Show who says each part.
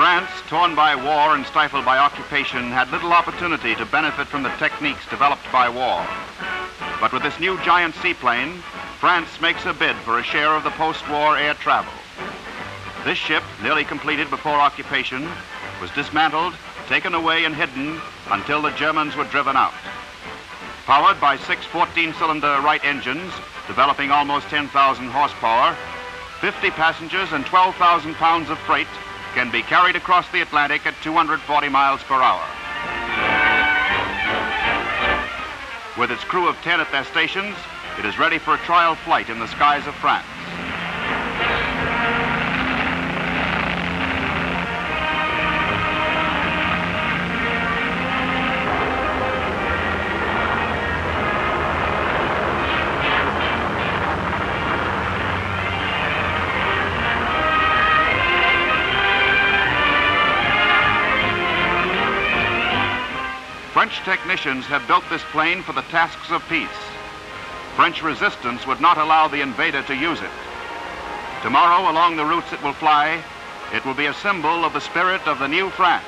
Speaker 1: France, torn by war and stifled by occupation, had little opportunity to benefit from the techniques developed by war. But with this new giant seaplane, France makes a bid for a share of the post-war air travel. This ship, nearly completed before occupation, was dismantled, taken away and hidden until the Germans were driven out. Powered by 6 14-cylinder Wright engines, developing almost 10,000 horsepower, 50 passengers and 12,000 pounds of freight can be carried across the Atlantic at 240 miles per hour. With its crew of 10 at their stations, it is ready for a trial flight in the skies of France. French technicians have built this plane for the tasks of peace. French resistance would not allow the invader to use it. Tomorrow, along the routes it will fly, it will be a symbol of the spirit of the new France.